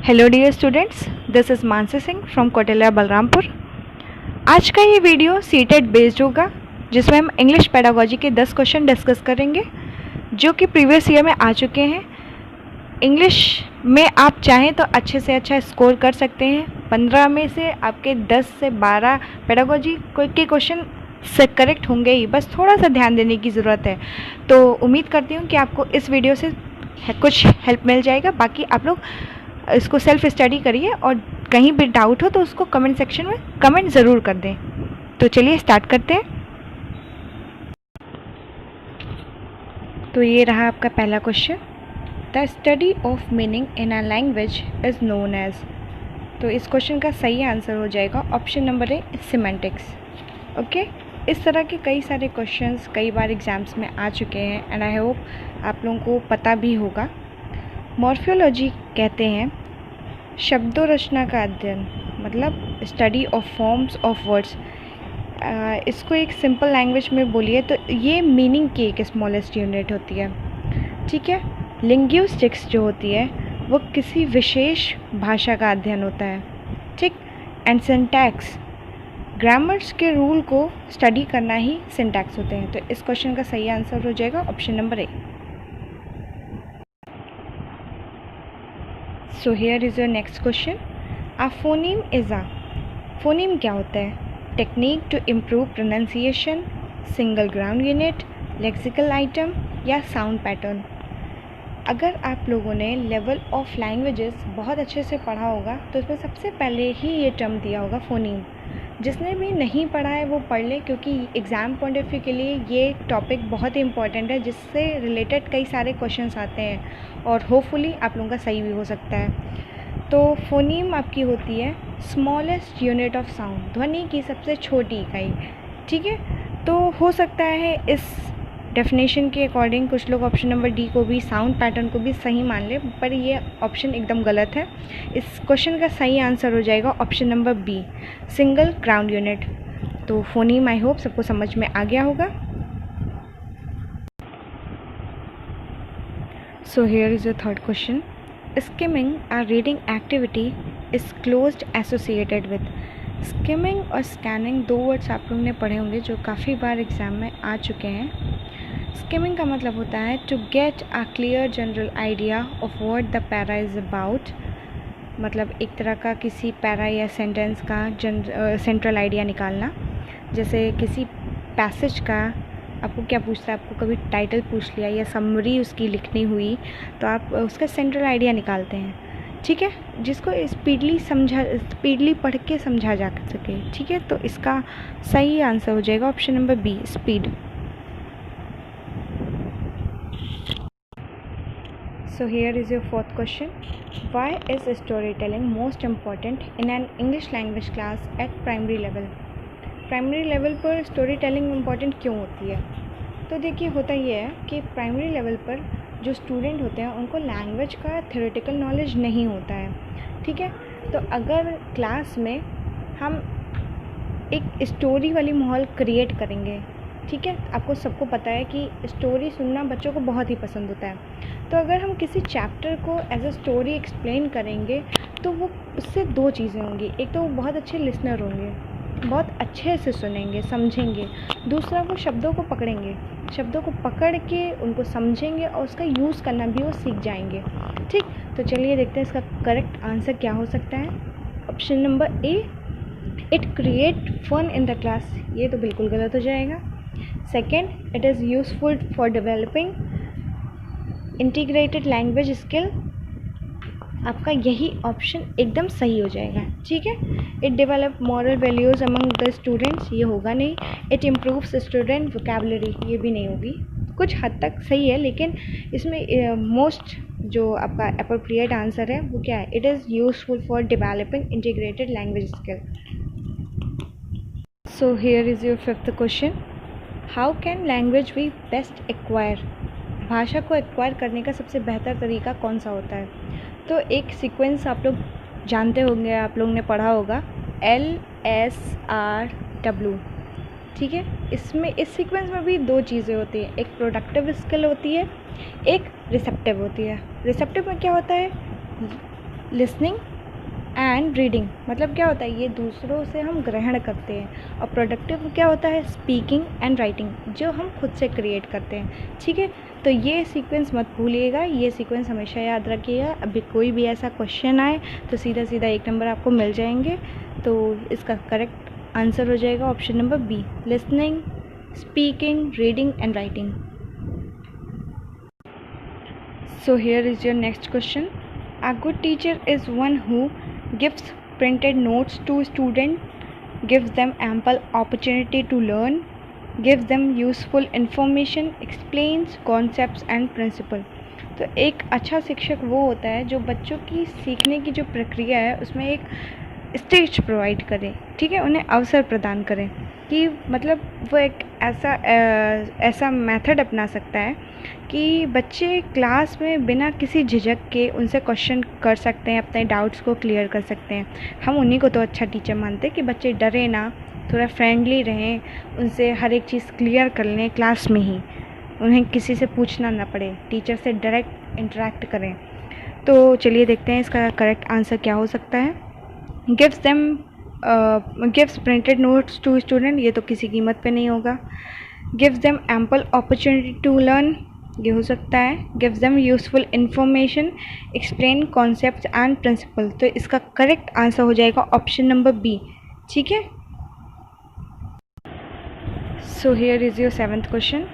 Hello dear students, this is Mansi Singh from Kotela Balrampur. आज का ये वीडियो सीटेट बेस्ड होगा, जिसमें हम इंग्लिश पेडागोजी के 10 क्वेश्चन डिस्कस करेंगे जो कि प्रीवियस ईयर में आ चुके हैं। इंग्लिश में आप चाहें तो अच्छे से अच्छा स्कोर कर सकते हैं। 15 में से आपके 10 से 12 पेडागोजी के क्वेश्चन से करेक्ट होंगे ही, बस थोड़ा सा ध्यान देने की ज़रूरत है। तो उम्मीद करती हूँ कि आपको इस वीडियो से कुछ हेल्प मिल जाएगा। बाकी आप लोग इसको सेल्फ स्टडी करिए और कहीं भी डाउट हो तो उसको कमेंट सेक्शन में कमेंट ज़रूर कर दें। तो चलिए स्टार्ट करते हैं। तो ये रहा आपका पहला question. The study of meaning in a language is known as. तो इस क्वेश्चन का सही आंसर हो जाएगा option number A, semantics. Okay, इस तरह के कई सारे क्वेश्चंस कई बार एग्जाम्स में आ चुके हैं एंड आई होप आप लोगों को पता भी होगा। मॉर्फोलॉजी कहते हैं शब्दों रचना का अध्ययन, मतलब study of forms of words. इसको एक सिंपल लैंग्वेज में बोलिए तो ये मीनिंग की एक स्मॉलेस्ट यूनिट होती है। ठीक है, लिंग्विस्टिक्स जो होती है वो किसी विशेष भाषा का अध्ययन होता है। ठीक, एंड सिंटैक्स, ग्रामर्स के रूल को स्टडी करना ही सिंटैक्स होते हैं। तो इस क्वेश्चन का सही आंसर हो जाएगा option number A. So here is your next question. A phoneme is a. Phoneme क्या होता है? Technique to improve pronunciation, single ground unit, lexical item या साउंड पैटर्न। अगर आप लोगों ने लेवल ऑफ लैंग्वेजेस बहुत अच्छे से पढ़ा होगा तो उसमें सबसे पहले ही ये टर्म दिया होगा फोनीम। जिसने भी नहीं पढ़ा है वो पढ़ ले, क्योंकि एग्ज़ाम पॉइंट ऑफ व्यू के लिए ये टॉपिक बहुत ही इंपॉर्टेंट है, जिससे रिलेटेड कई सारे क्वेश्चंस आते हैं और होपफुली आप लोगों का सही भी हो सकता है। तो फोनीम आपकी होती है स्मॉलेस्ट यूनिट ऑफ साउंड, ध्वनि की सबसे छोटी इकाई। ठीक है, तो हो सकता है इस डेफिनेशन के अकॉर्डिंग कुछ लोग ऑप्शन नंबर डी को भी, साउंड पैटर्न को भी सही मान ले, पर ये ऑप्शन एकदम गलत है। इस क्वेश्चन का सही आंसर हो जाएगा option number B, single ground unit. तो फोनीम आई होप सबको समझ में आ गया होगा। So here is your third question. Skimming a reading activity is closed associated with। Skimming और स्कैनिंग दो वर्ड्स आप लोगों ने पढ़े होंगे जो काफ़ी बार एग्ज़ाम में आ चुके हैं। स्किमिंग का मतलब होता है to get a clear general idea of what the para is about, मतलब एक तरह का किसी पैरा या सेंटेंस का सेंट्रल आइडिया निकालना। जैसे किसी पैसेज का आपको क्या पूछता है, आपको कभी टाइटल पूछ लिया या समरी उसकी लिखनी हुई तो आप उसका सेंट्रल आइडिया निकालते हैं। ठीक है, जिसको स्पीडली पढ़ के समझा जा सके। ठीक है, तो इसका सही आंसर हो जाएगा option number B, speed. So here is your fourth question. Why is story telling most important in an English language class at primary level. Primary level पर स्टोरी टेलिंग इम्पॉर्टेंट क्यों होती है? तो देखिए, होता ये है कि प्राइमरी लेवल पर जो स्टूडेंट होते हैं उनको लैंग्वेज का थ्योरेटिकल नॉलेज नहीं होता है। ठीक है, तो अगर क्लास में हम एक स्टोरी वाली माहौल क्रिएट करेंगे, ठीक है, आपको सबको पता है कि स्टोरी सुनना बच्चों को बहुत ही पसंद होता है। तो अगर हम किसी चैप्टर को एज अ स्टोरी एक्सप्लेन करेंगे तो वो उससे दो चीज़ें होंगी। एक तो वो बहुत अच्छे लिसनर होंगे, बहुत अच्छे से सुनेंगे, समझेंगे। दूसरा, वो शब्दों को पकड़ेंगे, शब्दों को पकड़ के उनको समझेंगे और उसका यूज़ करना भी वो सीख जाएंगे। ठीक, तो चलिए देखते हैं इसका करेक्ट आंसर क्या हो सकता है। Option number A, it create fun in the class. ये तो बिल्कुल गलत हो जाएगा। Second, it is useful for developing integrated language skill. आपका यही ऑप्शन एकदम सही हो जाएगा। ठीक है, it develop moral values among the students, ये होगा नहीं। इट इम्प्रूव्स स्टूडेंट वोकैबुलरी, ये भी नहीं होगी। कुछ हद तक सही है, लेकिन इसमें मोस्ट जो आपका अप्रोप्रिएट आंसर है वो क्या है? It is useful for developing integrated language skill. So here is your fifth question. How can language B best acquire. भाषा को एक्वायर करने का सबसे बेहतर तरीका कौन सा होता है? तो एक सीक्वेंस आप लोग जानते होंगे, आप लोगों ने पढ़ा होगा, LSRW। ठीक है, इसमें इस सीक्वेंस में भी दो चीज़ें होती हैं, एक प्रोडक्टिव स्किल होती है, एक रिसेप्टिव होती है। रिसेप्टिव में क्या होता है? लिसनिंग एंड रीडिंग मतलब क्या होता है, ये दूसरों से हम ग्रहण करते हैं। और प्रोडक्टिव क्या होता है, स्पीकिंग एंड राइटिंग जो हम खुद से क्रिएट करते हैं। ठीक है, तो ये सीक्वेंस मत भूलिएगा, ये सीक्वेंस हमेशा याद रखिएगा। अभी कोई भी ऐसा क्वेश्चन आए तो सीधा सीधा 1 नंबर आपको मिल जाएंगे। तो इसका करेक्ट आंसर हो जाएगा option number B, listening, speaking, reading and writing. So here is your next question. A good teacher is one who gives printed notes to students, gives them ample opportunity to learn, gives them useful information, explains concepts and principles. तो एक अच्छा शिक्षक वो होता है जो बच्चों की सीखने की जो प्रक्रिया है उसमें एक स्टेज प्रोवाइड करें। ठीक है, उन्हें अवसर प्रदान करें कि मतलब वो एक ऐसा मेथड अपना सकता है कि बच्चे क्लास में बिना किसी झिझक के उनसे क्वेश्चन कर सकते हैं, अपने डाउट्स को क्लियर कर सकते हैं। हम उन्हीं को तो अच्छा टीचर मानते हैं कि बच्चे डरे ना, थोड़ा फ्रेंडली रहें, उनसे हर एक चीज़ क्लियर कर लें क्लास में ही, उन्हें किसी से पूछना ना पड़े, टीचर से डायरेक्ट इंटरेक्ट करें। तो चलिए देखते हैं इसका करेक्ट आंसर क्या हो सकता है। Gives printed notes to student, ये तो किसी कीमत पे नहीं होगा। Gives them ample opportunity to learn, ये हो सकता है। Gives them useful information, explain concepts and principle, तो इसका करेक्ट आंसर हो जाएगा ऑप्शन नंबर बी। ठीक है, so here is your 7th question.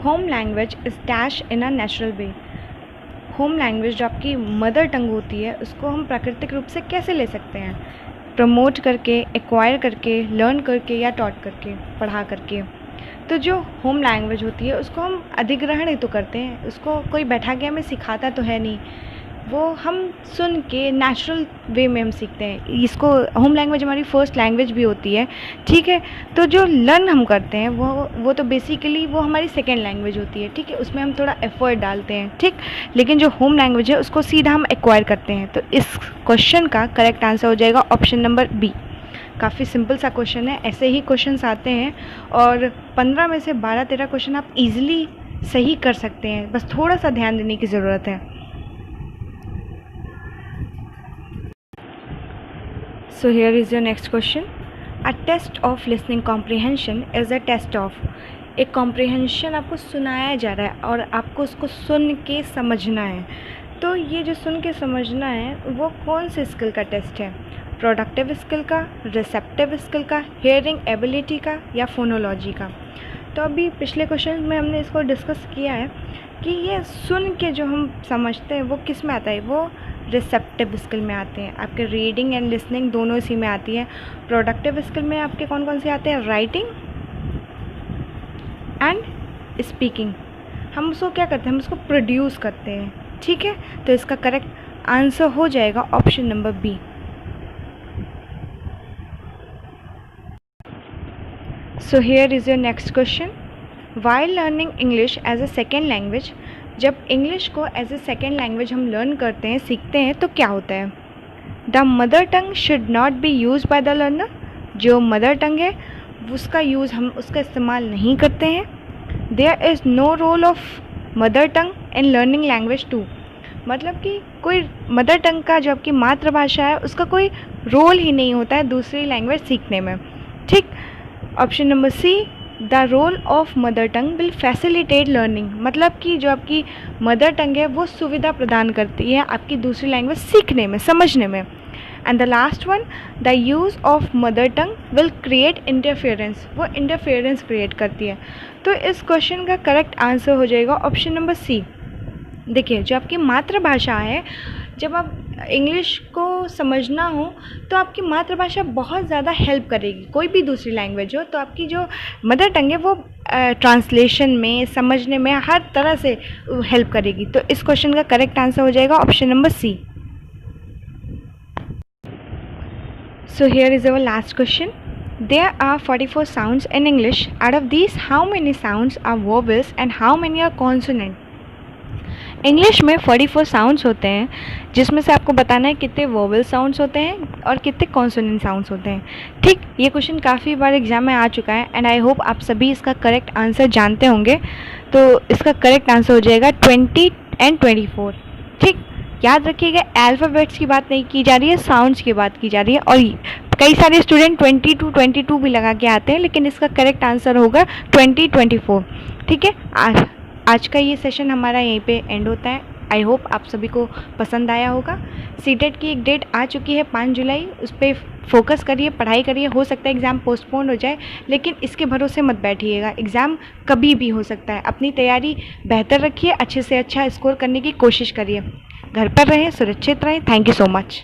Home language is dash in a natural way. Home language जो आपकी मदर टंग होती है उसको हम प्राकृतिक रूप से कैसे ले सकते हैं, प्रमोट करके, एक्वायर करके, लर्न करके या टॉट करके, पढ़ा करके। तो जो होम लैंग्वेज होती है उसको हम अधिग्रहण ही तो करते हैं, उसको कोई बैठा के हमें सिखाता तो है नहीं, वो हम सुन के नेचुरल वे में हम सीखते हैं। इसको होम लैंग्वेज हमारी फर्स्ट लैंग्वेज भी होती है। ठीक है, तो जो लर्न हम करते हैं वो तो बेसिकली वो हमारी सेकेंड लैंग्वेज होती है। ठीक है, उसमें हम थोड़ा एफर्ट डालते हैं। ठीक, लेकिन जो होम लैंग्वेज है उसको सीधा हम एक्वायर करते हैं। तो इस क्वेश्चन का करेक्ट आंसर हो जाएगा ऑप्शन नंबर बी। काफ़ी सिंपल सा क्वेश्चन है, ऐसे ही क्वेश्चंस आते हैं और 15 में से 12-13 क्वेश्चन आप इजीली सही कर सकते हैं, बस थोड़ा सा ध्यान देने की ज़रूरत है। So here is your next question. A test of listening comprehension is a test of, एक comprehension आपको सुनाया जा रहा है और आपको उसको सुन के समझना है। तो ये जो सुन के समझना है वो कौन से स्किल का टेस्ट है, प्रोडक्टिव स्किल का, रिसेप्टिव स्किल का, हियरिंग एबिलिटी का या फोनोलॉजी का। तो अभी पिछले क्वेश्चन में हमने इसको डिस्कस किया है कि ये सुन के जो हम समझते हैं वो किस में आता है, वो रिसेप्टिव स्किल में आते हैं। आपके रीडिंग एंड लिसनिंग दोनों इसी में आती है। प्रोडक्टिव स्किल में आपके कौन कौन से आते हैं, राइटिंग एंड स्पीकिंग। हम उसको क्या करते हैं, हम उसको प्रोड्यूस करते हैं। ठीक है, तो इसका करेक्ट आंसर हो जाएगा option number B. So here is your next question. While learning English as a second language, जब इंग्लिश को एज ए सेकेंड लैंग्वेज हम लर्न करते हैं, सीखते हैं, तो क्या होता है। The mother tongue should not be use by the learner, जो मदर टंग है उसका यूज़ हम उसका इस्तेमाल नहीं करते हैं। There is no role of mother tongue in learning language to, मतलब कि कोई मदर टंग का जो आपकी मातृभाषा है उसका कोई रोल ही नहीं होता है दूसरी लैंग्वेज सीखने में। ठीक, option number C, the role of mother tongue will facilitate learning, मतलब कि जो आपकी मदर टंग है वो सुविधा प्रदान करती है आपकी दूसरी लैंग्वेज सीखने में, समझने में। And the last one, the use of mother tongue will create interference, वो इंटरफेरेंस क्रिएट करती है। तो इस क्वेश्चन का करेक्ट आंसर हो जाएगा ऑप्शन नंबर सी। देखिए, जो आपकी मातृभाषा है, जब आप इंग्लिश को समझना हो तो आपकी मातृभाषा बहुत ज़्यादा हेल्प करेगी। कोई भी दूसरी लैंग्वेज हो तो आपकी जो मदर टंग है वो ट्रांसलेशन में, समझने में, हर तरह से हेल्प करेगी। तो इस क्वेश्चन का करेक्ट आंसर हो जाएगा option number C. So here is our last question. There are 44 sounds in English. Out of these, how many sounds are vowels and how many are consonant? English में 44 sounds होते हैं, जिसमें से आपको बताना है कितने वोवल साउंड्स होते हैं और कितने कॉन्सोनेंट साउंड्स होते हैं। ठीक, ये क्वेश्चन काफ़ी बार एग्जाम में आ चुका है एंड आई होप आप सभी इसका करेक्ट आंसर जानते होंगे। तो इसका करेक्ट आंसर हो जाएगा 20 and 24। ठीक, याद रखिएगा, अल्फ़ाबेट्स की बात नहीं की जा रही है, साउंड्स की बात की जा रही है। और कई सारे स्टूडेंट 22 भी लगा के आते हैं, लेकिन इसका करेक्ट आंसर होगा 2024। ठीक है, आज का ये सेशन हमारा यहीं पे एंड होता है। आई होप आप सभी को पसंद आया होगा। सीटेट की एक डेट आ चुकी है 5 जुलाई, उस पर फोकस करिए, पढ़ाई करिए। हो सकता है एग्ज़ाम पोस्टपोन हो जाए, लेकिन इसके भरोसे मत बैठिएगा, एग्ज़ाम कभी भी हो सकता है। अपनी तैयारी बेहतर रखिए, अच्छे से अच्छा स्कोर करने की कोशिश करिए। घर पर रहें, सुरक्षित रहें। Thank you so much.